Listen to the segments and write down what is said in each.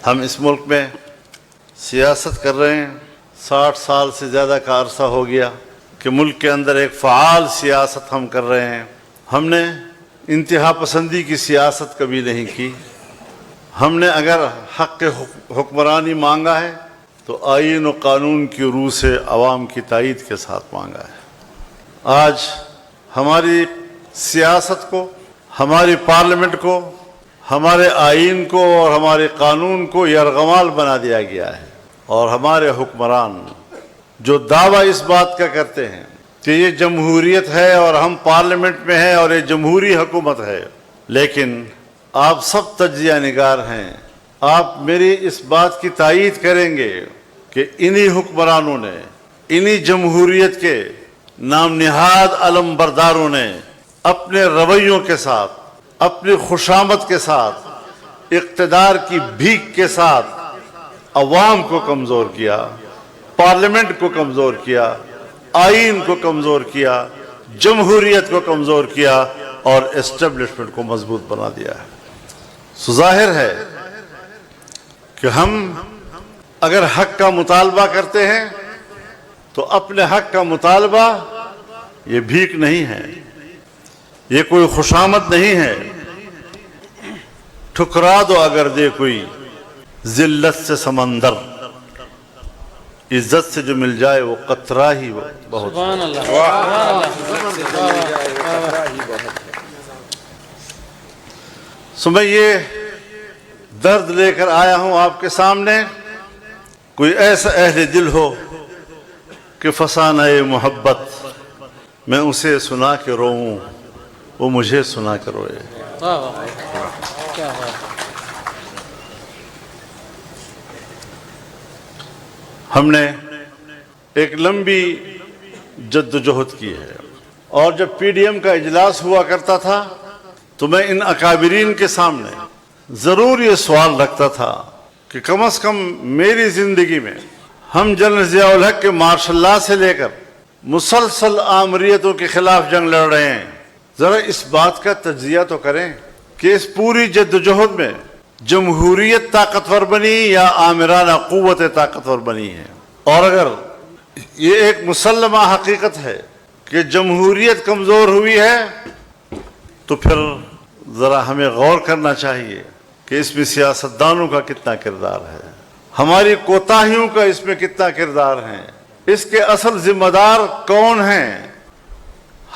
ہم اس ملک میں سیاست کر رہے ہیں، 60 سال سے زیادہ کا عرصہ ہو گیا کہ ملک کے اندر ایک فعال سیاست ہم کر رہے ہیں۔ ہم نے انتہا پسندی کی سیاست کبھی نہیں کی۔ ہم نے اگر حق حکمرانی مانگا ہے تو آئین و قانون کی روح سے عوام کی تائید کے ساتھ مانگا ہے۔ آج ہماری سیاست کو، ہماری پارلیمنٹ کو، ہمارے آئین کو اور ہمارے قانون کو یرغمال بنا دیا گیا ہے، اور ہمارے حکمران جو دعویٰ اس بات کا کرتے ہیں کہ یہ جمہوریت ہے اور ہم پارلیمنٹ میں ہیں اور یہ جمہوری حکومت ہے، لیکن آپ سب تجزیہ نگار ہیں، آپ میری اس بات کی تائید کریں گے کہ انہی حکمرانوں نے، انہی جمہوریت کے نام نہاد علم برداروں نے اپنے رویوں کے ساتھ، اپنی خوشامد کے ساتھ، اقتدار کی بھیک کے ساتھ عوام کو کمزور کیا، پارلیمنٹ کو کمزور کیا، آئین کو کمزور کیا، جمہوریت کو کمزور کیا اور اسٹیبلشمنٹ کو مضبوط بنا دیا ہے۔ ظاہر ہے کہ ہم اگر حق کا مطالبہ کرتے ہیں تو اپنے حق کا مطالبہ یہ بھیک نہیں ہے، یہ کوئی خوشامد نہیں ہے۔ ٹھکرا دو اگر دے کوئی ذلت سے سمندر، عزت سے جو مل جائے وہ قطرہ ہی بہت۔ سبحان اللہ۔ سو میں یہ درد لے کر آیا ہوں آپ کے سامنے، کوئی ایسا اہل دل ہو کہ فسانہ محبت میں اسے سنا کے روؤں، وہ مجھے سنا کے روئے۔ واہ واہ، کیا بات۔ ہم نے ایک لمبی جدوجہد کی ہے، اور جب پی ڈی ایم کا اجلاس ہوا کرتا تھا تو میں ان اکابرین کے سامنے ضرور یہ سوال رکھتا تھا کہ کم از کم میری زندگی میں ہم جنرل ضیاء الحق کے مارشل لاء سے لے کر مسلسل آمریتوں کے خلاف جنگ لڑ رہے ہیں، ذرا اس بات کا تجزیہ تو کریں کہ اس پوری جدوجہد میں جمہوریت طاقتور بنی یا آمرانہ قوت طاقتور بنی ہے؟ اور اگر یہ ایک مسلمہ حقیقت ہے کہ جمہوریت کمزور ہوئی ہے تو پھر ذرا ہمیں غور کرنا چاہیے کہ اس میں سیاستدانوں کا کتنا کردار ہے، ہماری کوتاہیوں کا اس میں کتنا کردار ہے، اس کے اصل ذمہ دار کون ہیں؟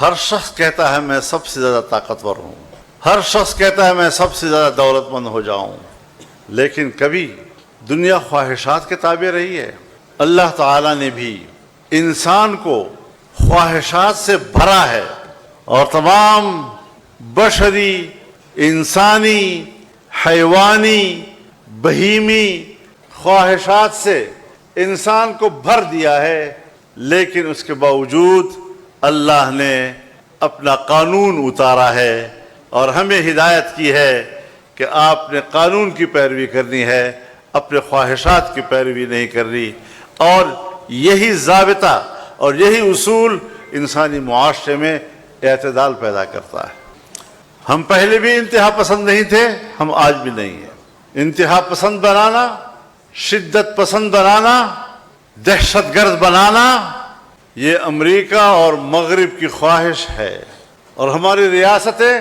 ہر شخص کہتا ہے میں سب سے زیادہ طاقتور ہوں، ہر شخص کہتا ہے میں سب سے زیادہ دولت مند ہو جاؤں، لیکن کبھی دنیا خواہشات کے تابع رہی ہے؟ اللہ تعالیٰ نے بھی انسان کو خواہشات سے بھرا ہے، اور تمام بشری، انسانی، حیوانی، بہیمی خواہشات سے انسان کو بھر دیا ہے، لیکن اس کے باوجود اللہ نے اپنا قانون اتارا ہے اور ہمیں ہدایت کی ہے کہ آپ نے قانون کی پیروی کرنی ہے، اپنے خواہشات کی پیروی نہیں کرنی، اور یہی ضابطہ اور یہی اصول انسانی معاشرے میں اعتدال پیدا کرتا ہے۔ ہم پہلے بھی انتہا پسند نہیں تھے، ہم آج بھی نہیں ہیں۔ انتہا پسند بنانا، شدت پسند بنانا، دہشت گرد بنانا، یہ امریکہ اور مغرب کی خواہش ہے، اور ہماری ریاستیں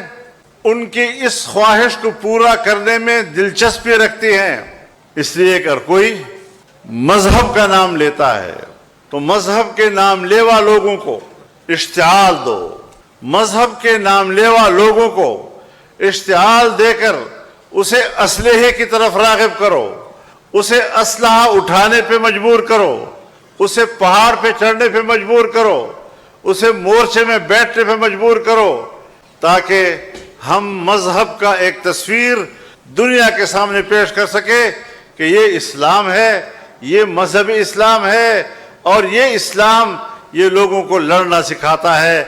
ان کی اس خواہش کو پورا کرنے میں دلچسپی رکھتی ہیں۔ اس لیے اگر کوئی مذہب کا نام لیتا ہے تو مذہب کے نام لیوا لوگوں کو اشتعال دو، مذہب کے نام لیوا لوگوں کو اشتعال دے کر اسے اسلحے کی طرف راغب کرو، اسے اسلحہ اٹھانے پہ مجبور کرو، اسے پہاڑ پہ چڑھنے پہ مجبور کرو، اسے مورچے میں بیٹھنے پہ مجبور کرو، تاکہ ہم مذہب کا ایک تصویر دنیا کے سامنے پیش کر سکے کہ یہ اسلام ہے، یہ مذہب اسلام ہے، اور یہ اسلام یہ لوگوں کو لڑنا سکھاتا ہے،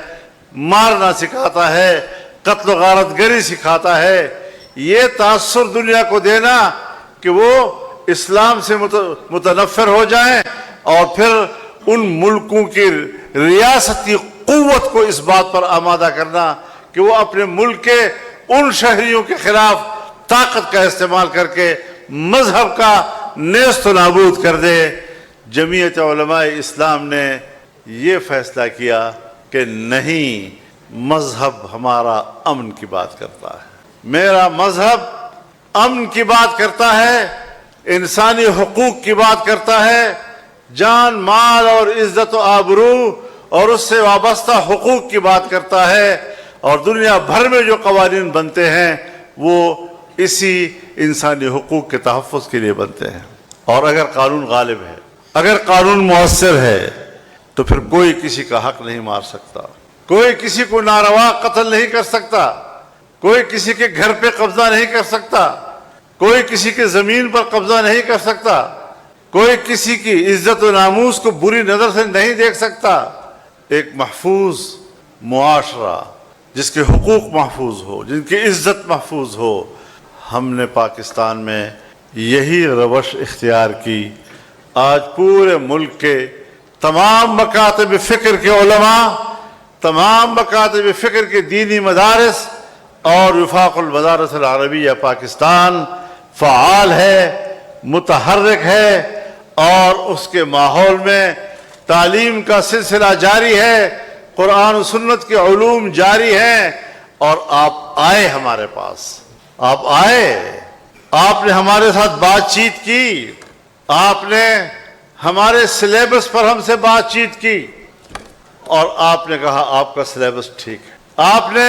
مارنا سکھاتا ہے، قتل و غارت گری سکھاتا ہے۔ یہ تاثر دنیا کو دینا کہ وہ اسلام سے متنفر ہو جائیں، اور پھر ان ملکوں کی ریاستی قوت کو اس بات پر آمادہ کرنا کہ وہ اپنے ملک کے ان شہریوں کے خلاف طاقت کا استعمال کر کے مذہب کا نیست و نابود کر دے۔ جمعیت علماء اسلام نے یہ فیصلہ کیا کہ نہیں، مذہب ہمارا امن کی بات کرتا ہے، میرا مذہب امن کی بات کرتا ہے، انسانی حقوق کی بات کرتا ہے، جان مال اور عزت و آبرو اور اس سے وابستہ حقوق کی بات کرتا ہے، اور دنیا بھر میں جو قوانین بنتے ہیں وہ اسی انسانی حقوق کے تحفظ کے لیے بنتے ہیں۔ اور اگر قانون غالب ہے، اگر قانون مؤثر ہے، تو پھر کوئی کسی کا حق نہیں مار سکتا، کوئی کسی کو ناروا قتل نہیں کر سکتا، کوئی کسی کے گھر پہ قبضہ نہیں کر سکتا، کوئی کسی کے زمین پر قبضہ نہیں کر سکتا، کوئی کسی کی عزت و ناموس کو بری نظر سے نہیں دیکھ سکتا۔ ایک محفوظ معاشرہ جس کے حقوق محفوظ ہو، جن کی عزت محفوظ ہو، ہم نے پاکستان میں یہی روش اختیار کی۔ آج پورے ملک کے تمام مکاتب فکر کے علماء، تمام مکاتب فکر کے دینی مدارس اور وفاق المدارس العربیہ پاکستان فعال ہے، متحرک ہے، اور اس کے ماحول میں تعلیم کا سلسلہ جاری ہے، قرآن و سنت کے علوم جاری ہیں۔ اور آپ آئے ہمارے پاس، آپ آئے، آپ نے ہمارے ساتھ بات چیت کی، آپ نے ہمارے سلیبس پر ہم سے بات چیت کی، اور آپ نے کہا آپ کا سلیبس ٹھیک ہے۔ آپ نے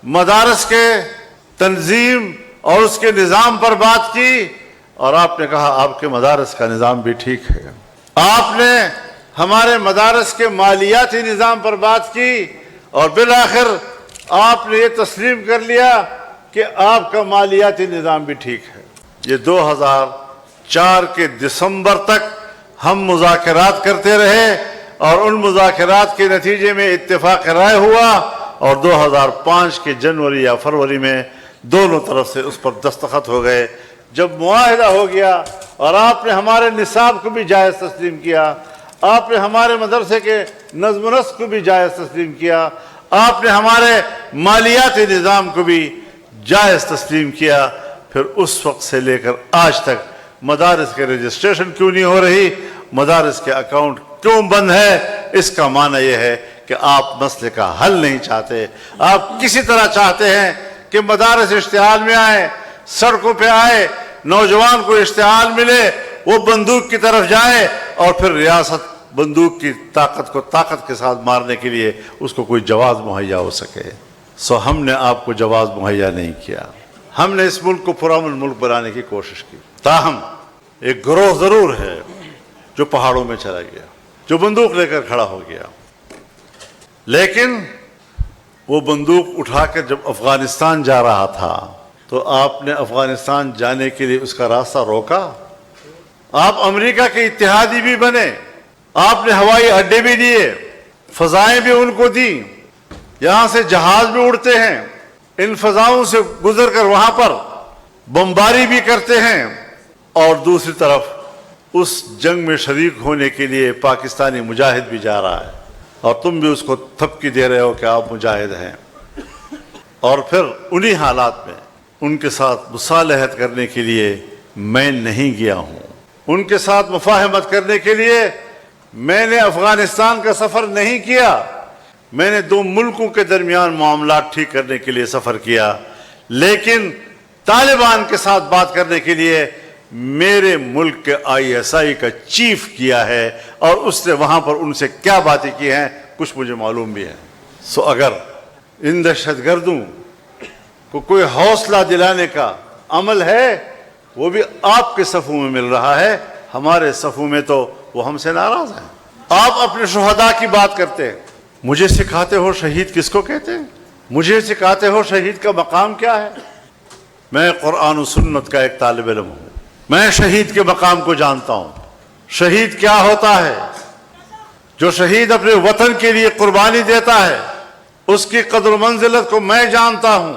مدارس کے تنظیم اور اس کے نظام پر بات کی، اور آپ نے کہا آپ کے مدارس کا نظام بھی ٹھیک ہے۔ آپ نے ہمارے مدارس کے مالیاتی نظام پر بات کی، اور بالآخر آپ نے یہ تسلیم کر لیا کہ آپ کا مالیاتی نظام بھی ٹھیک ہے۔ یہ 2004 کے دسمبر تک ہم مذاکرات کرتے رہے، اور ان مذاکرات کے نتیجے میں اتفاق رائے ہوا، اور 2005 کے جنوری یا فروری میں دونوں طرف سے اس پر دستخط ہو گئے۔ جب معاہدہ ہو گیا اور آپ نے ہمارے نصاب کو بھی جائز تسلیم کیا، آپ نے ہمارے مدرسے کے نظم و نسق کو بھی جائز تسلیم کیا، آپ نے ہمارے مالیاتی نظام کو بھی جائز تسلیم کیا، پھر اس وقت سے لے کر آج تک مدارس کے رجسٹریشن کیوں نہیں ہو رہی، مدارس کے اکاؤنٹ کیوں بند ہے؟ اس کا معنی یہ ہے کہ آپ مسئلے کا حل نہیں چاہتے۔ آپ کسی طرح چاہتے ہیں کہ مدارس اشتعال میں آئے، سڑکوں پہ آئے، نوجوان کو اشتعال ملے، وہ بندوق کی طرف جائے، اور پھر ریاست بندوق کی طاقت کو طاقت کے ساتھ مارنے کے لیے اس کو کوئی جواز مہیا ہو سکے۔ سو ہم نے آپ کو جواز مہیا نہیں کیا۔ ہم نے اس ملک کو پرامن ملک بنانے کی کوشش کی، تاہم ایک گروہ ضرور ہے جو پہاڑوں میں چلا گیا، جو بندوق لے کر کھڑا ہو گیا، لیکن وہ بندوق اٹھا کر جب افغانستان جا رہا تھا تو آپ نے افغانستان جانے کے لیے اس کا راستہ روکا۔ آپ امریکہ کے اتحادی بھی بنے، آپ نے ہوائی اڈے بھی دیے، فضائیں بھی ان کو دی، یہاں سے جہاز بھی اڑتے ہیں، ان فضاؤں سے گزر کر وہاں پر بمباری بھی کرتے ہیں، اور دوسری طرف اس جنگ میں شریک ہونے کے لیے پاکستانی مجاہد بھی جا رہا ہے، اور تم بھی اس کو تھپکی دے رہے ہو کہ آپ مجاہد ہیں۔ اور پھر انہی حالات میں ان کے ساتھ مصالحت کرنے کے لیے میں نہیں گیا ہوں، ان کے ساتھ مفاہمت کرنے کے لیے میں نے افغانستان کا سفر نہیں کیا، میں نے دو ملکوں کے درمیان معاملات ٹھیک کرنے کے لیے سفر کیا، لیکن طالبان کے ساتھ بات کرنے کے لیے میرے ملک کے ISI کا چیف کیا ہے، اور اس نے وہاں پر ان سے کیا باتیں کی ہیں کچھ مجھے معلوم بھی ہے۔ سو اگر ان دہشت گردوں کو کوئی حوصلہ دلانے کا عمل ہے، وہ بھی آپ کے صفوں میں مل رہا ہے، ہمارے صفوں میں تو وہ ہم سے ناراض ہیں۔ آپ اپنے شہداء کی بات کرتے ہیں، مجھے سکھاتے ہو شہید کس کو کہتے ہیں؟ مجھے سکھاتے ہو شہید کا مقام کیا ہے؟ میں قرآن و سنت کا ایک طالب علم ہوں، میں شہید کے مقام کو جانتا ہوں۔ شہید کیا ہوتا ہے؟ جو شہید اپنے وطن کے لیے قربانی دیتا ہے، اس کی قدر و منزلت کو میں جانتا ہوں۔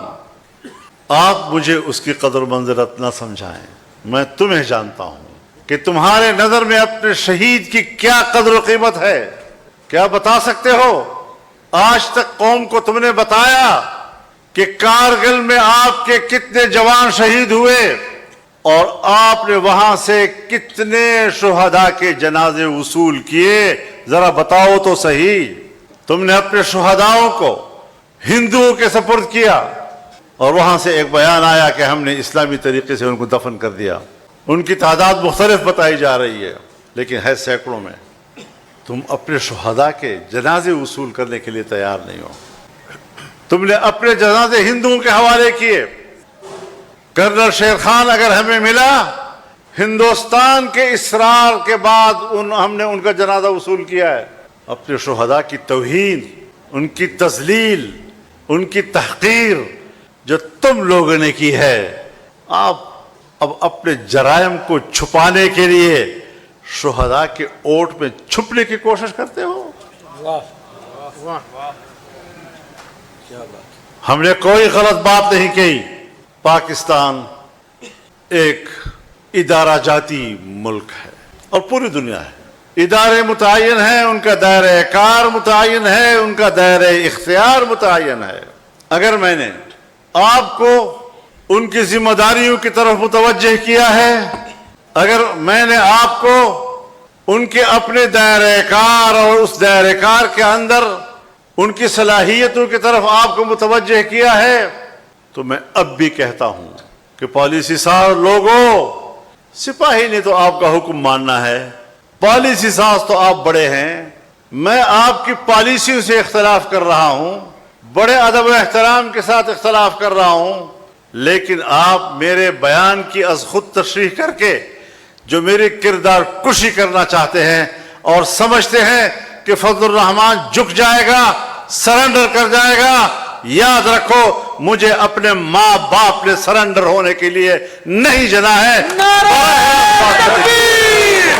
آپ مجھے اس کی قدر و منزلت نہ سمجھائیں، میں تمہیں جانتا ہوں کہ تمہارے نظر میں اپنے شہید کی کیا قدر و قیمت ہے۔ کیا بتا سکتے ہو؟ آج تک قوم کو تم نے بتایا کہ کارگل میں آپ کے کتنے جوان شہید ہوئے، اور آپ نے وہاں سے کتنے شہداء کے جنازے وصول کیے ذرا بتاؤ تو صحیح. تم نے اپنے شہداؤں کو ہندوؤں کے سپرد کیا اور وہاں سے ایک بیان آیا کہ ہم نے اسلامی طریقے سے ان کو دفن کر دیا. ان کی تعداد مختلف بتائی جا رہی ہے لیکن ہے سینکڑوں میں. تم اپنے شہداء کے جنازے وصول کرنے کے لیے تیار نہیں ہو. تم نے اپنے جنازے ہندوؤں کے حوالے کیے. کرنل شیر خان اگر ہمیں ملا، ہندوستان کے اصرار کے بعد ہم نے ان کا جنازہ وصول کیا ہے. اپنے شہداء کی توہین، ان کی تذلیل، ان کی تحقیر جو تم لوگوں نے کی ہے، آپ اب اپنے جرائم کو چھپانے کے لیے شہداء کے اوٹ میں چھپنے کی کوشش کرتے ہو. ہم نے کوئی غلط بات نہیں کہی. پاکستان ایک ادارہ جاتی ملک ہے اور پوری دنیا ہے. ادارے متعین ہیں، ان کا دائرہ کار متعین ہے، ان کا دائرہ اختیار متعین ہے. اگر میں نے آپ کو ان کی ذمہ داریوں کی طرف متوجہ کیا ہے، اگر میں نے آپ کو ان کے اپنے دائرہ کار اور اس دائرہ کار کے اندر ان کی صلاحیتوں کی طرف آپ کو متوجہ کیا ہے، تو میں اب بھی کہتا ہوں کہ پالیسی ساز لوگوں، سپاہی نے تو آپ کا حکم ماننا ہے، پالیسی ساز تو آپ بڑے ہیں. میں آپ کی پالیسیوں سے اختلاف کر رہا ہوں، بڑے ادب و احترام کے ساتھ اختلاف کر رہا ہوں، لیکن آپ میرے بیان کی از خود تشریح کر کے جو میری کردار کشی کرنا چاہتے ہیں اور سمجھتے ہیں کہ فضل الرحمان جھک جائے گا، سرنڈر کر جائے گا، یاد رکھو مجھے اپنے ماں باپ نے سرنڈر ہونے کے لیے نہیں جنا ہے. نعرہ تکبیر.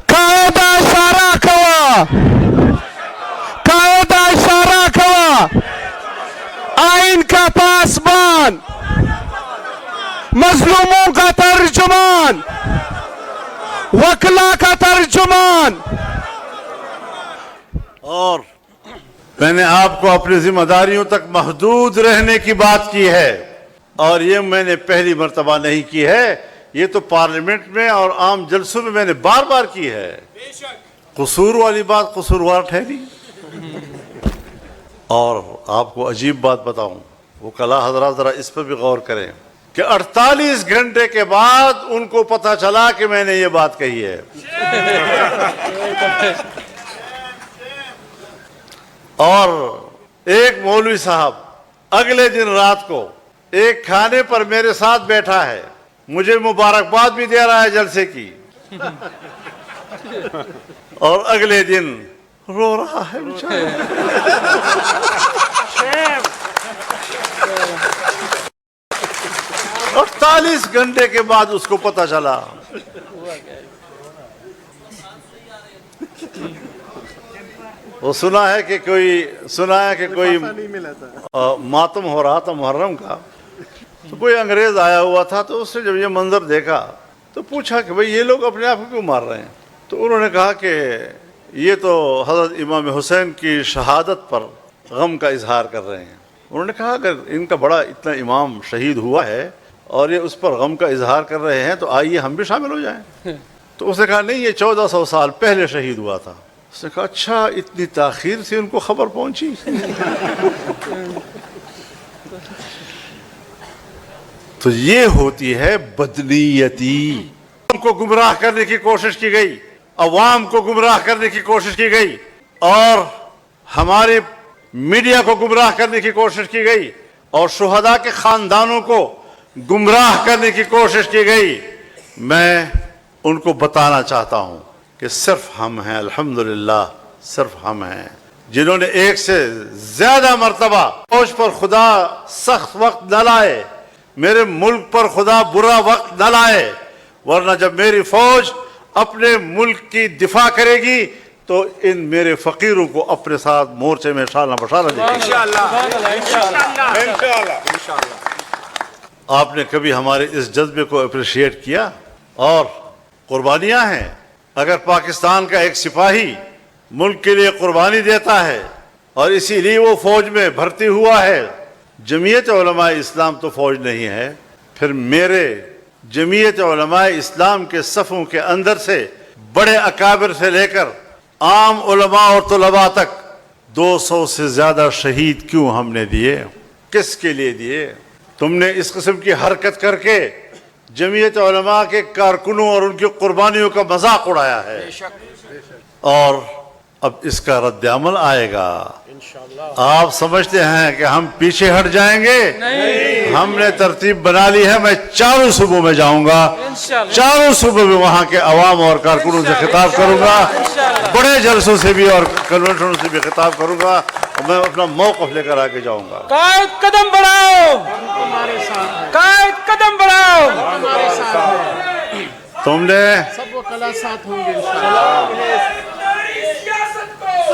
قاعدہ اشارہ کوا، قاعدہ اشارہ کوا. آئین کا پاسبان، مظلوموں کا ترجمان، وکلا کا ترجمان. اور میں نے آپ کو اپنی ذمہ داریوں تک محدود رہنے کی بات کی ہے، اور یہ میں نے پہلی مرتبہ نہیں کی ہے، یہ تو پارلیمنٹ میں اور عام جلسوں میں نے بار بار کی ہے. قصور والی بات قصوروار ٹھہری. اور آپ کو عجیب بات بتاؤں، وہ کلا حضرات ذرا اس پر بھی غور کریں کہ 48 گھنٹے کے بعد ان کو پتہ چلا کہ میں نے یہ بات کہی ہے. اور ایک مولوی صاحب اگلے دن رات کو ایک کھانے پر میرے ساتھ بیٹھا ہے، مجھے مبارکباد بھی دے رہا ہے جلسے کی، اور اگلے دن رو رہا ہے بیچارہ. 48 گھنٹے کے بعد اس کو پتہ چلا. وہ سنا ہے کہ کوئی ماتم ہو رہا تھا محرم کا، تو کوئی انگریز آیا ہوا تھا، تو اس نے جب یہ منظر دیکھا تو پوچھا کہ بھئی یہ لوگ اپنے آپ کو کیوں مار رہے ہیں؟ تو انہوں نے کہا کہ یہ تو حضرت امام حسین کی شہادت پر غم کا اظہار کر رہے ہیں. انہوں نے کہا اگر ان کا بڑا اتنا امام شہید ہوا ہے اور یہ اس پر غم کا اظہار کر رہے ہیں تو آئیے ہم بھی شامل ہو جائیں. تو اس نے کہا نہیں، یہ 1400 سال پہلے شہید ہوا تھا. اس نے کہا اچھا، اتنی تاخیر سے ان کو خبر پہنچی. تو یہ ہوتی ہے بدنیتی. عوام کو گمراہ کرنے کی کوشش کی گئی، عوام کو گمراہ کرنے کی کوشش کی گئی، اور ہمارے میڈیا کو گمراہ کرنے کی کوشش کی گئی، اور شہداء کے خاندانوں کو گمراہ کرنے کی کوشش کی گئی. میں ان کو بتانا چاہتا ہوں کہ صرف ہم ہیں، الحمدللہ صرف ہم ہیں جنہوں نے ایک سے زیادہ مرتبہ فوج پر خدا سخت وقت نہ لائے، میرے ملک پر خدا برا وقت نہ لائے، ورنہ جب میری فوج اپنے ملک کی دفاع کرے گی تو ان میرے فقیروں کو اپنے ساتھ مورچے میں شالہ بشالہ دے گی. آپ نے کبھی ہمارے اس جذبے کو اپریشیٹ کیا؟ اور قربانیاں ہیں، اگر پاکستان کا ایک سپاہی ملک کے لیے قربانی دیتا ہے اور اسی لیے وہ فوج میں بھرتی ہوا ہے، جمعیت علماء اسلام تو فوج نہیں ہے، پھر میرے جمعیت علماء اسلام کے صفوں کے اندر سے بڑے اکابر سے لے کر عام علماء اور طلباء تک 200 سے زیادہ شہید کیوں ہم نے دیے؟ کس کے لیے دیے؟ تم نے اس قسم کی حرکت کر کے جمعیت علماء کے کارکنوں اور ان کی قربانیوں کا مذاق اڑایا ہے، اور اب اس کا رد عمل آئے گا۔ آپ سمجھتے ہیں کہ ہم پیچھے ہٹ جائیں گے؟ ہم نے ترتیب بنا لی ہے، میں چاروں صوبوں میں جاؤں گا، چاروں صوبوں میں وہاں کے عوام اور کارکنوں سے خطاب کروں گا، بڑے جلسوں سے بھی اور کنونشنوں سے بھی خطاب کروں گا، اور میں اپنا موقف لے کر آگے جاؤں گا۔ قائد قدم بڑھاؤ، قائد قدم بڑھاؤ۔ تم نے سب وہ کلا ساتھ ہوں گے انشاءاللہ۔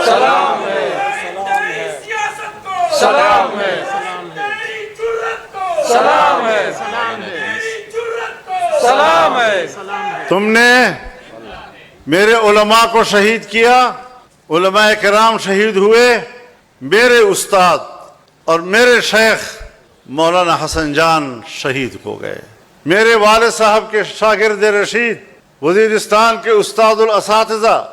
سلام ہے، سلام ہے، سلام ہے، سلام ہے۔ تم نے میرے علماء کو شہید کیا، علماء کرام شہید ہوئے، میرے استاد اور میرے شیخ مولانا حسن جان شہید ہو گئے، میرے والد صاحب کے شاگرد رشید وزیرستان کے استاد الاساتذہ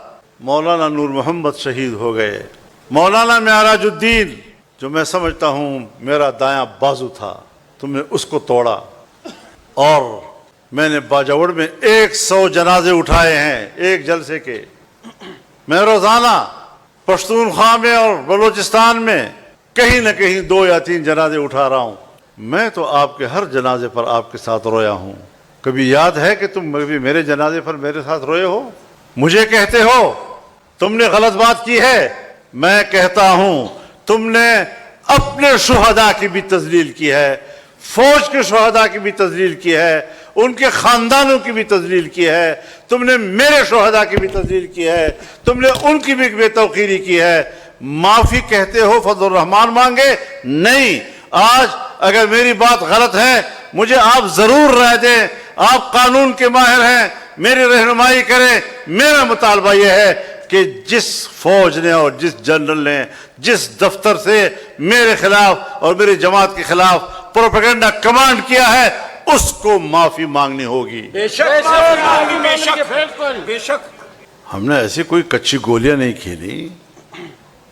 مولانا نور محمد شہید ہو گئے، مولانا معراج الدین جو میں سمجھتا ہوں میرا دایاں بازو تھا، تم نے اس کو توڑا، اور میں نے باجوڑ میں 100 جنازے اٹھائے ہیں ایک جلسے کے۔ میں روزانہ پشتونخوا میں اور بلوچستان میں کہیں نہ کہیں 2 یا 3 جنازے اٹھا رہا ہوں۔ میں تو آپ کے ہر جنازے پر آپ کے ساتھ رویا ہوں۔ کبھی یاد ہے کہ تم کبھی میرے جنازے پر میرے ساتھ روئے ہو؟ مجھے کہتے ہو تم نے غلط بات کی ہے، میں کہتا ہوں تم نے اپنے شہداء کی بھی تذلیل کی ہے، فوج کے شہداء کی بھی تذلیل کی ہے، ان کے خاندانوں کی بھی تذلیل کی ہے، تم نے میرے شہداء کی بھی تذلیل کی ہے، تم نے ان کی بھی بے توقیری کی ہے۔ معافی کہتے ہو فضل الرحمان مانگے؟ نہیں، آج اگر میری بات غلط ہے مجھے آپ ضرور رائے دیں، آپ قانون کے ماہر ہیں، میری رہنمائی کریں۔ میرا مطالبہ یہ ہے کہ جس فوج نے اور جس جنرل نے جس دفتر سے میرے خلاف اور میری جماعت کے خلاف پروپیگنڈا کمانڈ کیا ہے اس کو معافی مانگنی ہوگی۔ بے شک ہم نے ایسی کوئی کچی گولیاں نہیں کھیلی،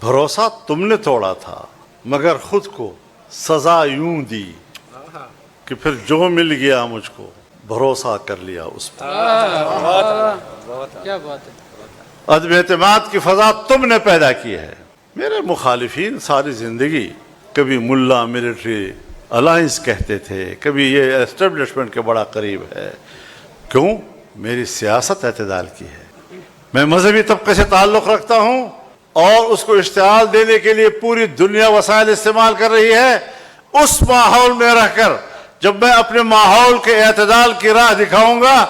بھروسہ تم نے توڑا تھا، مگر خود کو سزا یوں دی کہ پھر جو مل گیا مجھ کو بھروسہ کر لیا اس پر۔ کیا بات ہے۔ عدم اعتماد کی فضا تم نے پیدا کی ہے۔ میرے مخالفین ساری زندگی کبھی ملا ملٹری الائنس کہتے تھے، کبھی یہ اسٹیبلشمنٹ کے بڑا قریب ہے۔ کیوں؟ میری سیاست اعتدال کی ہے، میں مذہبی طبقے سے تعلق رکھتا ہوں اور اس کو اشتعال دینے کے لیے پوری دنیا وسائل استعمال کر رہی ہے۔ اس ماحول میں رہ کر جب میں اپنے ماحول کے اعتدال کی راہ دکھاؤں گا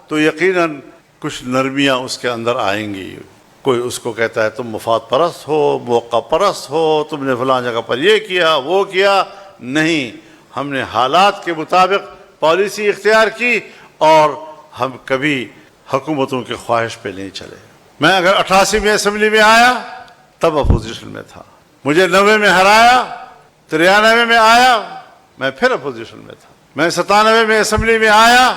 تو یقیناً کچھ نرمیاں اس کے اندر آئیں گی۔ کوئی اس کو کہتا ہے تم مفاد پرست ہو، موقع پرست ہو، تم نے فلاں جگہ پر یہ کیا وہ کیا۔ نہیں، ہم نے حالات کے مطابق پالیسی اختیار کی اور ہم کبھی حکومتوں کی خواہش پہ نہیں چلے۔ میں اگر 88 میں اسمبلی میں آیا تب اپوزیشن میں تھا، مجھے 90 میں ہرایا، 93 میں آیا میں پھر اپوزیشن میں تھا، میں 97 میں اسمبلی میں آیا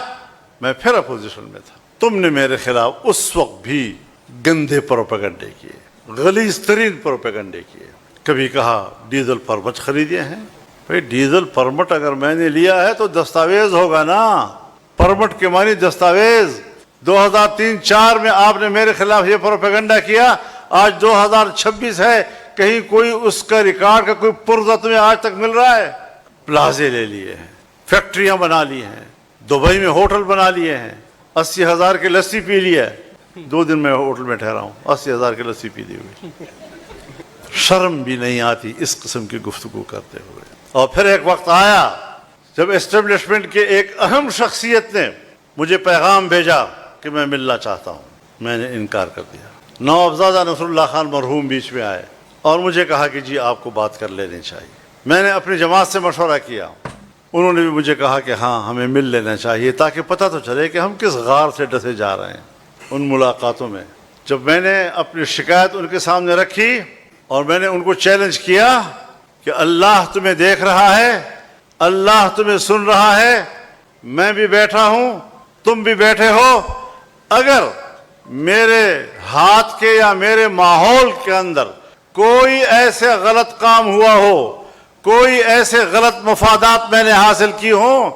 میں پھر اپوزیشن میں تھا۔ تم نے میرے خلاف اس وقت بھی گندے پروپیگنڈے کیے، غلیظ ترین پروپیگنڈے کیے۔ کبھی کہا ڈیزل پرمٹ خریدے ہیں۔ بھئی ڈیزل پرمٹ اگر میں نے لیا ہے تو دستاویز ہوگا نا، پرمٹ کے معنی دستاویز۔ 2003-04 میں آپ نے میرے خلاف یہ پروپیگنڈا کیا، آج 2026 ہے، کہیں کوئی اس کا ریکارڈ کا کوئی پرزہ تمہیں آج تک مل رہا ہے؟ پلازے لے لیے ہیں، فیکٹریاں بنا لی ہیں، دبئی میں ہوٹل بنا لیے ہیں، 80,000 کی لسی پی لیا ہے۔ 2 دن میں ہوٹل میں ٹھہرا ہوں، 80,000 کی لسی پی دی ہوئی۔ شرم بھی نہیں آتی اس قسم کی گفتگو کرتے ہوئے۔ اور پھر ایک وقت آیا جب اسٹیبلشمنٹ کے ایک اہم شخصیت نے مجھے پیغام بھیجا کہ میں ملنا چاہتا ہوں، میں نے انکار کر دیا۔ نوابزادہ نصر اللہ خان مرحوم بیچ میں آئے اور مجھے کہا کہ جی آپ کو بات کر لینی چاہیے۔ میں نے اپنی جماعت سے مشورہ کیا، انہوں نے بھی مجھے کہا کہ ہاں ہمیں مل لینا چاہیے تاکہ پتہ تو چلے کہ ہم کس غار سے ڈسے جا رہے ہیں. ان ملاقاتوں میں جب میں نے اپنی شکایت ان کے سامنے رکھی اور میں نے ان کو چیلنج کیا کہ اللہ تمہیں دیکھ رہا ہے, اللہ تمہیں سن رہا ہے, میں بھی بیٹھا ہوں, تم بھی بیٹھے ہو, اگر میرے ہاتھ کے یا میرے ماحول کے اندر کوئی ایسے غلط کام ہوا ہو, کوئی ایسے غلط مفادات میں نے حاصل کی ہوں,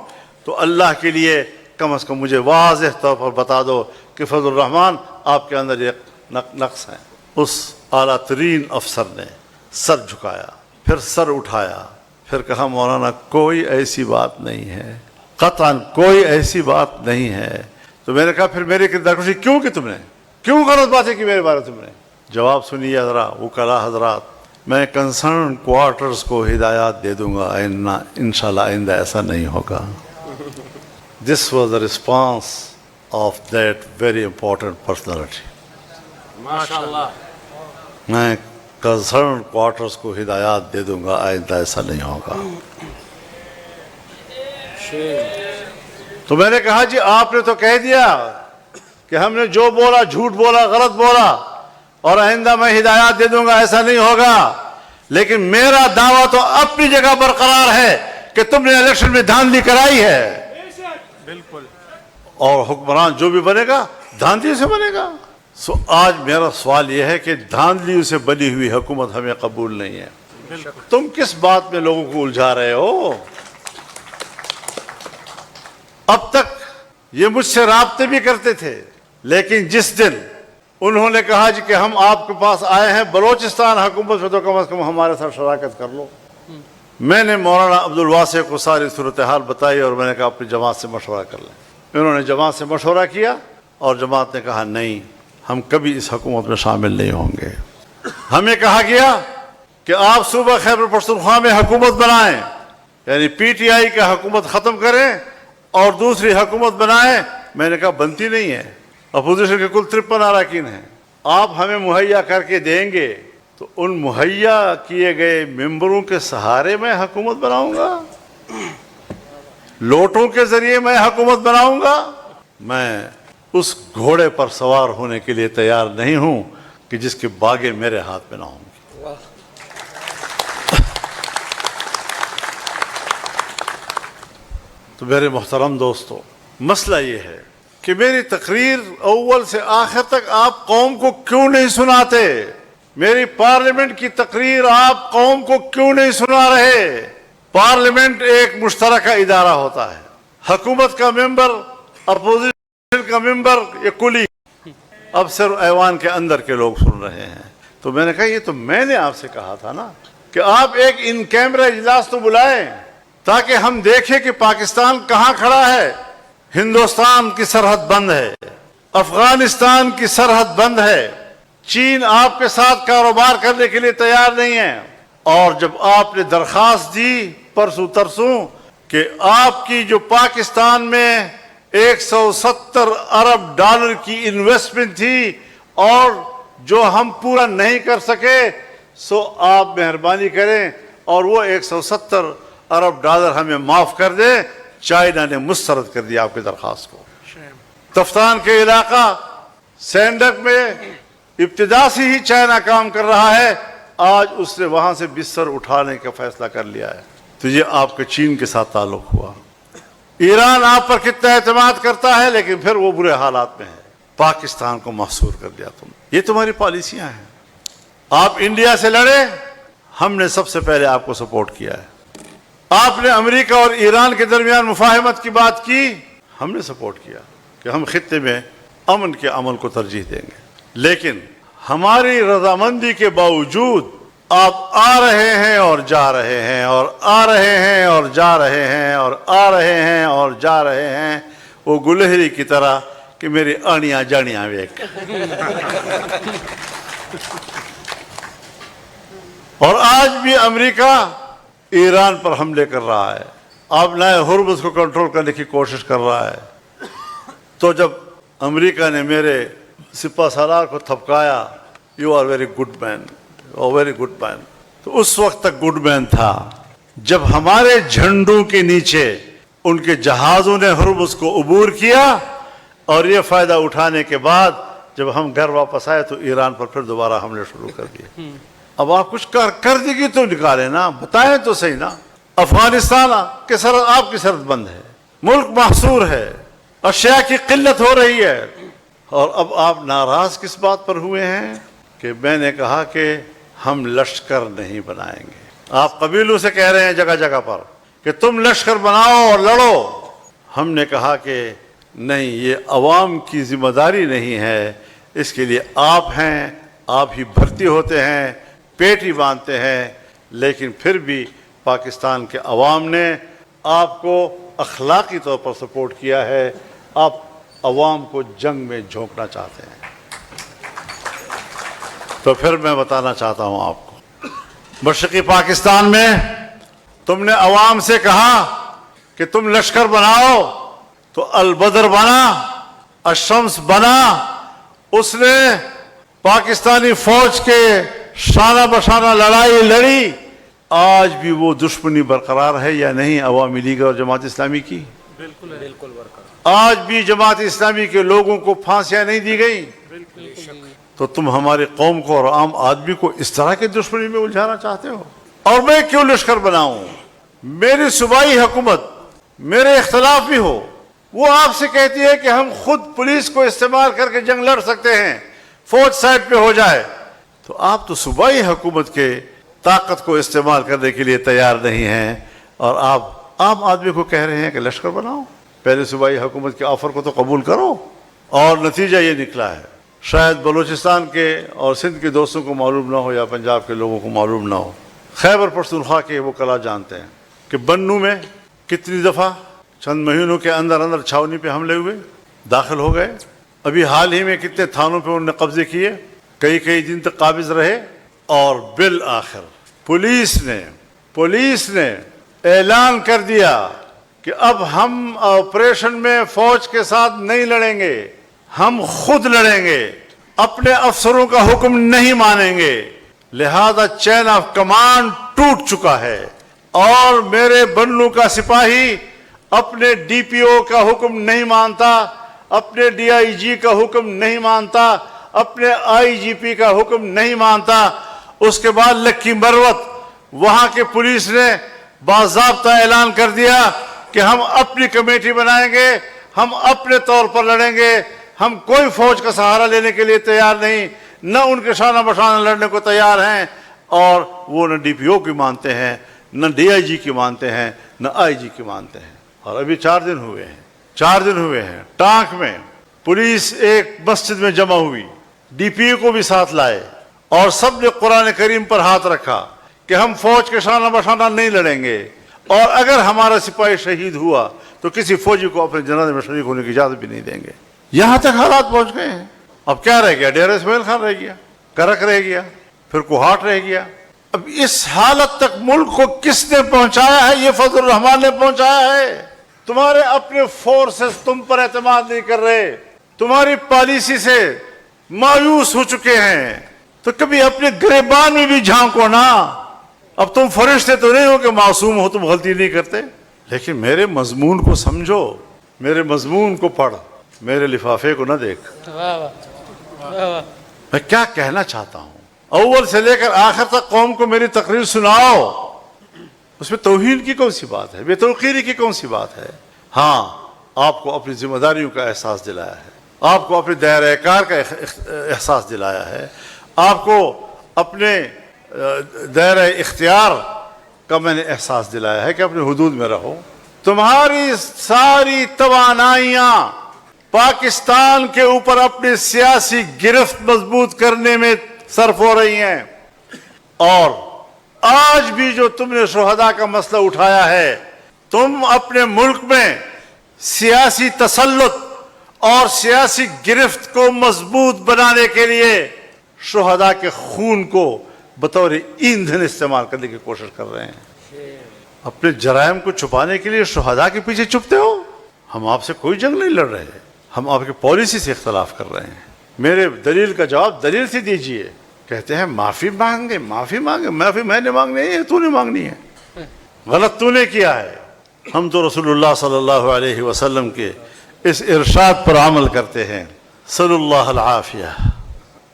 تو اللہ کے لیے کم از کم مجھے واضح طور پر بتا دو کہ فضل الرحمان آپ کے اندر ایک نقص ہے. اس اعلیٰ ترین افسر نے سر جھکایا, پھر سر اٹھایا, پھر کہا مولانا کوئی ایسی بات نہیں ہے, قطعاً کوئی ایسی بات نہیں ہے. تو میں نے کہا پھر میری درخواست کیوں کی تم نے, کیوں غلط باتیں کی میرے بارے تم نے؟ جواب سنیے ذرا وکلاء حضرات, میں کنسرن کوارٹرز کو ہدایات دے دوں گا, انشاءاللہ آئندہ ایسا نہیں ہوگا. This was the response of that very important personality. MashaAllah. میں کنسرن کوارٹرز کو ہدایات دے دوں گا, آئندہ ایسا نہیں ہوگا. تو میں نے کہا جی آپ نے تو کہہ دیا کہ ہم نے جو بولا جھوٹ بولا, غلط بولا, اور آئندہ میں ہدایات دے دوں گا, ایسا نہیں ہوگا. لیکن میرا دعویٰ تو اپنی جگہ برقرار ہے کہ تم نے الیکشن میں دھاندلی کرائی ہے, بالکل, اور حکمران جو بھی بنے گا دھاندلی سے بنے گا. سو آج میرا سوال یہ ہے کہ دھاندلی سے بنی ہوئی حکومت ہمیں قبول نہیں ہے. تم کس بات میں لوگوں کو الجھا رہے ہو؟ اب تک یہ مجھ سے رابطے بھی کرتے تھے, لیکن جس دن انہوں نے کہا جی کہ ہم آپ کے پاس آئے ہیں بلوچستان حکومت میں, تو کم از کم ہمارے ساتھ شراکت کر لو. میں نے مولانا عبدالواسع کو ساری صورتحال بتائی اور میں نے کہا اپنی جماعت سے مشورہ کر لیں. انہوں نے جماعت سے مشورہ کیا اور جماعت نے کہا نہیں, ہم کبھی اس حکومت میں شامل نہیں ہوں گے. ہمیں کہا گیا کہ آپ صوبہ خیبر پختونخوا میں حکومت بنائیں, یعنی پی ٹی آئی کا حکومت ختم کریں اور دوسری حکومت بنائیں. میں نے کہا بنتی نہیں ہے, اپوزیشن کے کل 53 اراکین ہیں, آپ ہمیں مہیا کر کے دیں گے تو ان مہیا کیے گئے ممبروں کے سہارے میں حکومت بناؤں گا, لوٹوں کے ذریعے میں حکومت بناؤں گا. میں اس گھوڑے پر سوار ہونے کے لیے تیار نہیں ہوں کہ جس کے باگیں میرے ہاتھ میں نہ ہوں گی. تو میرے محترم دوستو, مسئلہ یہ ہے کہ میری تقریر اول سے آخر تک آپ قوم کو کیوں نہیں سناتے؟ میری پارلیمنٹ کی تقریر آپ قوم کو کیوں نہیں سنا رہے؟ پارلیمنٹ ایک مشترکہ ادارہ ہوتا ہے, حکومت کا ممبر, اپوزیشن کا ممبر, یہ کلی. اب صرف ایوان کے اندر کے لوگ سن رہے ہیں. تو میں نے کہا یہ تو میں نے آپ سے کہا تھا نا کہ آپ ایک ان کیمرہ اجلاس تو بلائیں تاکہ ہم دیکھیں کہ پاکستان کہاں کھڑا ہے. ہندوستان کی سرحد بند ہے, افغانستان کی سرحد بند ہے, چین آپ کے ساتھ کاروبار کرنے کے لیے تیار نہیں ہے. اور جب آپ نے درخواست دی پرسوں ترسوں کہ آپ کی جو پاکستان میں 170 ارب ڈالر کی انویسٹمنٹ تھی اور جو ہم پورا نہیں کر سکے, سو آپ مہربانی کریں اور وہ 170 ارب ڈالر ہمیں معاف کر دیں. چائنا نے مسترد کر دیا آپ کی درخواست کو. تفتان کے علاقہ سینڈک میں ابتدا سے ہی چائنا کام کر رہا ہے, آج اس نے وہاں سے بستر اٹھانے کا فیصلہ کر لیا ہے. تو یہ آپ کے چین کے ساتھ تعلق ہوا. ایران آپ پر کتنا اعتماد کرتا ہے لیکن پھر وہ برے حالات میں ہے. پاکستان کو محصور کر دیا تم. یہ تمہاری پالیسیاں ہیں. آپ انڈیا سے لڑے, ہم نے سب سے پہلے آپ کو سپورٹ کیا ہے. آپ نے امریکہ اور ایران کے درمیان مفاہمت کی بات کی, ہم نے سپورٹ کیا کہ ہم خطے میں امن کے عمل کو ترجیح دیں گے. لیکن ہماری رضامندی کے باوجود آپ آ رہے ہیں اور جا رہے ہیں اور آ رہے ہیں اور جا رہے ہیں اور آ رہے ہیں اور جا رہے ہیں, وہ گلہری کی طرح کہ میری آنیاں جانیاں ویک. اور آج بھی امریکہ ایران پر حملے کر رہا ہے, اب نئے ہرمز کو کنٹرول کرنے کی کوشش کر رہا ہے. تو جب امریکہ نے میرے سپہ سالار کو تھپکایا, you are very good man, very good man, تو اس وقت تک گڈ مین تھا. جب ہمارے جھنڈوں کے نیچے ان کے جہازوں نے ہرمز کو عبور کیا اور یہ فائدہ اٹھانے کے بعد جب ہم گھر واپس آئے تو ایران پر پھر دوبارہ حملے شروع کر دیے. اب آپ کچھ کر دے گی تو نکالیں نا, بتائیں تو صحیح نا. افغانستان کی سرحد آپ کی سرحد بند ہے, ملک محصور ہے, اشیاء کی قلت ہو رہی ہے, اور اب آپ ناراض کس بات پر ہوئے ہیں کہ میں نے کہا کہ ہم لشکر نہیں بنائیں گے. آپ قبیلوں سے کہہ رہے ہیں جگہ جگہ پر کہ تم لشکر بناؤ اور لڑو. ہم نے کہا کہ نہیں, یہ عوام کی ذمہ داری نہیں ہے, اس کے لیے آپ ہیں, آپ ہی بھرتی ہوتے ہیں, پیٹ ہی باندھتے ہیں, لیکن پھر بھی پاکستان کے عوام نے آپ کو اخلاقی طور پر سپورٹ کیا ہے. آپ عوام کو جنگ میں جھونکنا چاہتے ہیں. تو پھر میں بتانا چاہتا ہوں آپ کو, مشرقی پاکستان میں تم نے عوام سے کہا کہ تم لشکر بناؤ, تو البدر بنا, الشمس بنا. اس نے پاکستانی فوج کے شانہ بشانہ لڑائی لڑی. آج بھی وہ دشمنی برقرار ہے یا نہیں عوامی لیگ اور جماعت اسلامی کی؟ بالکل برقرار. آج بھی جماعت اسلامی کے لوگوں کو پھانسیاں نہیں دی گئی. تو تم ہماری قوم کو اور عام آدمی کو اس طرح کی دشمنی میں الجھانا چاہتے ہو. اور میں کیوں لشکر بناؤں؟ میری صوبائی حکومت, میرے اختلاف بھی ہو, وہ آپ سے کہتی ہے کہ ہم خود پولیس کو استعمال کر کے جنگ لڑ سکتے ہیں, فوج سائڈ پہ ہو جائے. تو آپ تو صوبائی حکومت کے طاقت کو استعمال کرنے کے لیے تیار نہیں ہیں, اور آپ عام آدمی کو کہہ رہے ہیں کہ لشکر بناؤ. پہلے صوبائی حکومت کے آفر کو تو قبول کرو. اور نتیجہ یہ نکلا ہے, شاید بلوچستان کے اور سندھ کے دوستوں کو معلوم نہ ہو یا پنجاب کے لوگوں کو معلوم نہ ہو, خیبر پختونخوا کے وہ کلا جانتے ہیں کہ بنو میں کتنی دفعہ چند مہینوں کے اندر اندر چھاونی پہ حملے ہوئے, داخل ہو گئے. ابھی حال ہی میں کتنے تھانوں پہ انہوں نے قبضے کیے, کئی دن تک قابض رہے, اور بالآخر پولیس نے اعلان کر دیا کہ اب ہم آپریشن میں فوج کے ساتھ نہیں لڑیں گے, ہم خود لڑیں گے, اپنے افسروں کا حکم نہیں مانیں گے. لہذا چین آف کمانڈ ٹوٹ چکا ہے, اور میرے بنو کا سپاہی اپنے ڈی پی او کا حکم نہیں مانتا, اپنے ڈی آئی جی کا حکم نہیں مانتا, اپنے آئی جی پی کا حکم نہیں مانتا. اس کے بعد لکی مروت وہاں کے پولیس نے باضابطہ اعلان کر دیا کہ ہم اپنی کمیٹی بنائیں گے, ہم اپنے طور پر لڑیں گے, ہم کوئی فوج کا سہارا لینے کے لیے تیار نہیں, نہ ان کے شانہ بشانہ لڑنے کو تیار ہیں. اور وہ نہ ڈی پی او کی مانتے ہیں, نہ ڈی آئی جی کی مانتے ہیں, نہ آئی جی کی مانتے ہیں. اور ابھی 4 دن ہوئے ہیں ٹانک میں پولیس ایک مسجد میں جمع ہوئی, ڈی پی او کو بھی ساتھ لائے, اور سب نے قرآن کریم پر ہاتھ رکھا کہ ہم فوج کے شانہ بشانہ نہیں لڑیں گے, اور اگر ہمارا سپاہی شہید ہوا تو کسی فوجی کو اپنے جنازے میں شریک ہونے کی اجازت بھی نہیں دیں گے. یہاں تک حالات پہنچ گئے ہیں. اب کیا رہ گیا؟ ڈیرہ اسماعیل خان رہ گیا, کرک رہ گیا, پھر کوہاٹ رہ گیا. اب اس حالت تک ملک کو کس نے پہنچایا ہے؟ یہ فضل الرحمان نے پہنچایا ہے. تمہارے اپنے فورسز تم پر اعتماد نہیں کر رہے, تمہاری پالیسی سے مایوس ہو چکے ہیں. تو کبھی اپنے گریبان میں بھی جھانکو نا. اب تم فرشتے تو نہیں ہو کہ معصوم ہو, تم غلطی نہیں کرتے, لیکن میرے مضمون کو سمجھو, میرے مضمون کو پڑھ, میرے لفافے کو نہ دیکھ. میں کیا کہنا چاہتا ہوں, اول سے لے کر آخر تک قوم کو میری تقریر سناؤ. اس میں توہین کی کون سی بات ہے؟ بے توقیری کی کون سی بات ہے؟ ہاں, آپ کو اپنی ذمہ داریوں کا احساس دلایا ہے, آپ کو اپنے دائرہ کار کا احساس دلایا ہے, آپ کو اپنے دائرہ اختیار کا میں نے احساس دلایا ہے کہ اپنے حدود میں رہو. تمہاری ساری توانائیاں پاکستان کے اوپر اپنی سیاسی گرفت مضبوط کرنے میں صرف ہو رہی ہیں. اور آج بھی جو تم نے شہداء کا مسئلہ اٹھایا ہے, تم اپنے ملک میں سیاسی تسلط اور سیاسی گرفت کو مضبوط بنانے کے لیے شہداء کے خون کو بطور ایندھن استعمال کرنے کی کوشش کر رہے ہیں. اپنے جرائم کو چھپانے کے لیے شہداء کے پیچھے چھپتے ہو. ہم آپ سے کوئی جنگ نہیں لڑ رہے, ہم آپ کی پالیسی سے اختلاف کر رہے ہیں. میرے دلیل کا جواب دلیل سے دیجئے. کہتے ہیں معافی مانگے, معافی میں نے مانگنی ہے, تو نے مانگنی ہے. غلط تو نے کیا ہے. ہم تو رسول اللہ صلی اللہ علیہ وسلم کے اس ارشاد پر عمل کرتے ہیں. صلی اللہ العافیہ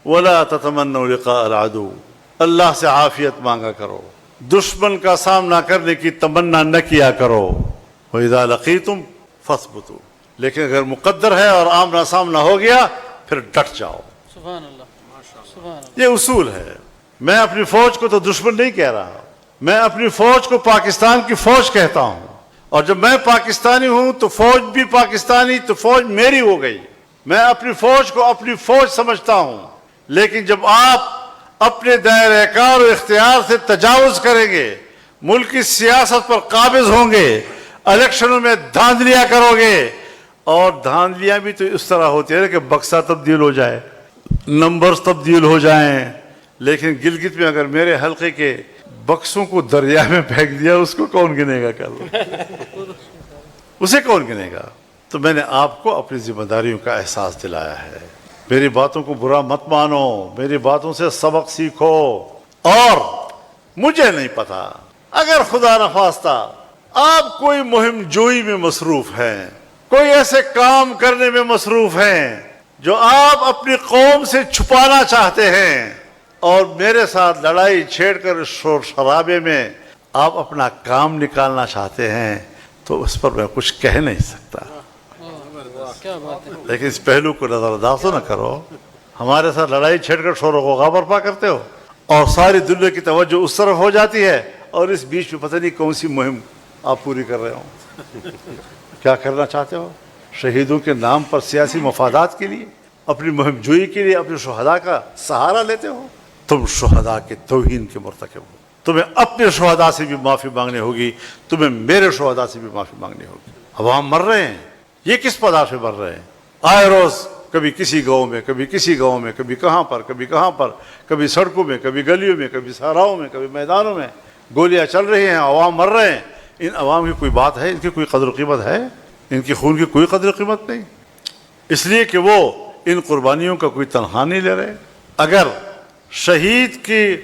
ولا تتمنوا لقاء العدو. اللہ سے عافیت مانگا کرو, دشمن کا سامنا کرنے کی تمنا نہ کیا کرو. وَإِذَا لَقِيتُمْ فَاثْبُتُوا. لیکن اگر مقدر ہے اور آمنا سامنا ہو گیا پھر ڈٹ جاؤ. سبحان اللہ. سبحان اللہ. یہ اصول ہے. میں اپنی فوج کو تو دشمن نہیں کہہ رہا, میں اپنی فوج کو پاکستان کی فوج کہتا ہوں. اور جب میں پاکستانی ہوں تو فوج بھی پاکستانی, تو فوج میری ہو گئی. میں اپنی فوج کو اپنی فوج سمجھتا ہوں. لیکن جب آپ اپنے دائرہ کار و اختیار سے تجاوز کریں گے, ملک کی سیاست پر قابض ہوں گے, الیکشنوں میں دھاندلیاں کرو گے, اور دھاندلیاں بھی تو اس طرح ہوتی ہے کہ بکسا تبدیل ہو جائے, نمبرز تبدیل ہو جائیں. لیکن گلگت میں اگر میرے حلقے کے بکسوں کو دریا میں پھینک دیا, اس کو کون گنے گا کل؟ اسے کون گنے گا؟ تو میں نے آپ کو اپنی ذمہ داریوں کا احساس دلایا ہے. میری باتوں کو برا مت مانو, میری باتوں سے سبق سیکھو. اور مجھے نہیں پتا, اگر خدا نخواستہ آپ کوئی مہم جوئی میں مصروف ہیں, کوئی ایسے کام کرنے میں مصروف ہیں جو آپ اپنی قوم سے چھپانا چاہتے ہیں, اور میرے ساتھ لڑائی چھیڑ کر شور شرابے میں آپ اپنا کام نکالنا چاہتے ہیں, تو اس پر میں کچھ کہہ نہیں سکتا. کیا بات ہے. لیکن اس پہلو کو نظر انداز تو نہ کرو. ہمارے ساتھ لڑائی چھیڑ کر شور و غوغا برپا کرتے ہو, اور ساری دنیا کی توجہ اس طرف ہو جاتی ہے, اور اس بیچ میں پتہ نہیں کون سی مہم آپ پوری کر رہے ہو. کیا کرنا چاہتے ہو؟ شہیدوں کے نام پر سیاسی مفادات کے لیے, اپنی مہم جوئی کے لیے اپنے شہداء کا سہارا لیتے ہو. تم شہداء کے توہین کے مرتکب ہو. تمہیں اپنے شہداء سے بھی معافی مانگنی ہوگی, تمہیں میرے شہداء سے بھی معافی مانگنی ہوگی. عوام مر رہے ہیں, یہ کس پدار سے مر رہے ہیں؟ آئے روز کبھی کسی گاؤں میں, کبھی کسی گاؤں میں, کبھی کہاں پر, کبھی کہاں پر, کبھی سڑکوں میں, کبھی گلیوں میں, کبھی صحراؤں میں, کبھی میدانوں میں گولیاں چل رہی ہیں, عوام مر رہے ہیں. ان عوام کی کوئی بات ہے؟ ان کی کوئی قدر و قیمت ہے؟ ان کی خون کی کوئی قدر و قیمت نہیں, اس لیے کہ وہ ان قربانیوں کا کوئی تنخواہ نہیں لے رہے. اگر شہید کی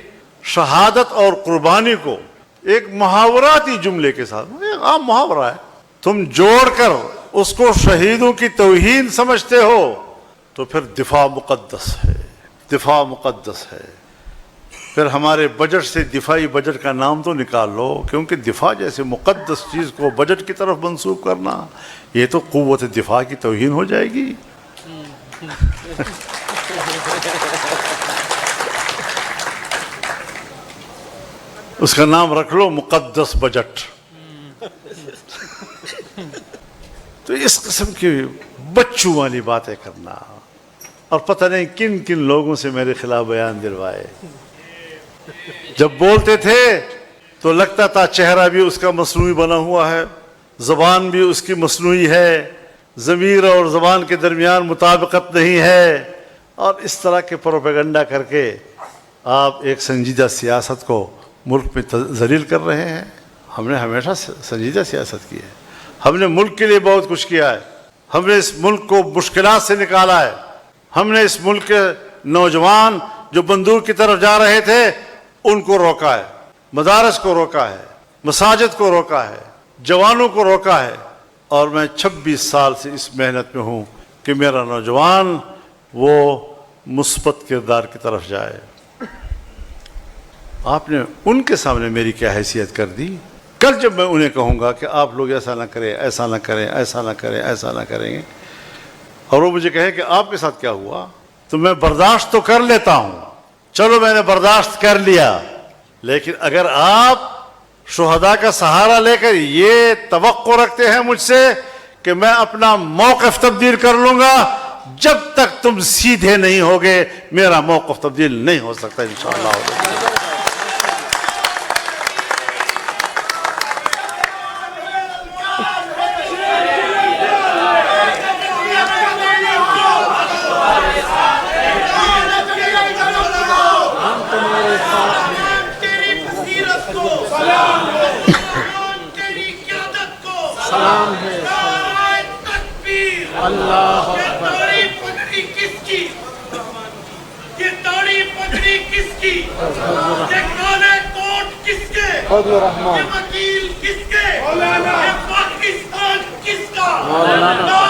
شہادت اور قربانی کو ایک محاوراتی جملے کے ساتھ, ایک عام محاورہ ہے, تم جوڑ کر اس کو شہیدوں کی توہین سمجھتے ہو, تو پھر دفاع مقدس ہے, دفاع مقدس ہے. پھر ہمارے بجٹ سے دفاعی بجٹ کا نام تو نکال لو, کیونکہ دفاع جیسے مقدس چیز کو بجٹ کی طرف منسوب کرنا, یہ تو قوت دفاع کی توہین ہو جائے گی. اس کا نام رکھ لو مقدس بجٹ. تو اس قسم کی بچوں والی باتیں کرنا, اور پتہ نہیں کن کن لوگوں سے میرے خلاف بیان دلوائے. جب بولتے تھے تو لگتا تھا چہرہ بھی اس کا مصنوعی بنا ہوا ہے, زبان بھی اس کی مصنوعی ہے, ضمیر اور زبان کے درمیان مطابقت نہیں ہے, اور اس طرح کے پروپیگنڈا کر کے آپ ایک سنجیدہ سیاست کو ملک میں ذلیل کر رہے ہیں. ہم نے ہمیشہ سنجیدہ سیاست کی ہے, ہم نے ملک کے لیے بہت کچھ کیا ہے, ہم نے اس ملک کو مشکلات سے نکالا ہے, ہم نے اس ملک کے نوجوان جو بندوق کی طرف جا رہے تھے ان کو روکا ہے, مدارس کو روکا ہے, مساجد کو روکا ہے, جوانوں کو روکا ہے. اور میں 26 سال سے اس محنت میں ہوں کہ میرا نوجوان وہ مثبت کردار کی طرف جائے. آپ نے ان کے سامنے میری کیا حیثیت کر دی؟ کل جب میں انہیں کہوں گا کہ آپ لوگ ایسا نہ کریں, ایسا نہ کریں, ایسا نہ کریں, ایسا نہ کریں گے, اور وہ مجھے کہیں کہ آپ کے ساتھ کیا ہوا, تو میں برداشت تو کر لیتا ہوں, چلو میں نے برداشت کر لیا. لیکن اگر آپ شہداء کا سہارا لے کر یہ توقع رکھتے ہیں مجھ سے کہ میں اپنا موقف تبدیل کر لوں گا, جب تک تم سیدھے نہیں ہوگے میرا موقف تبدیل نہیں ہو سکتا انشاءاللہ. فضل الرحمن مولانا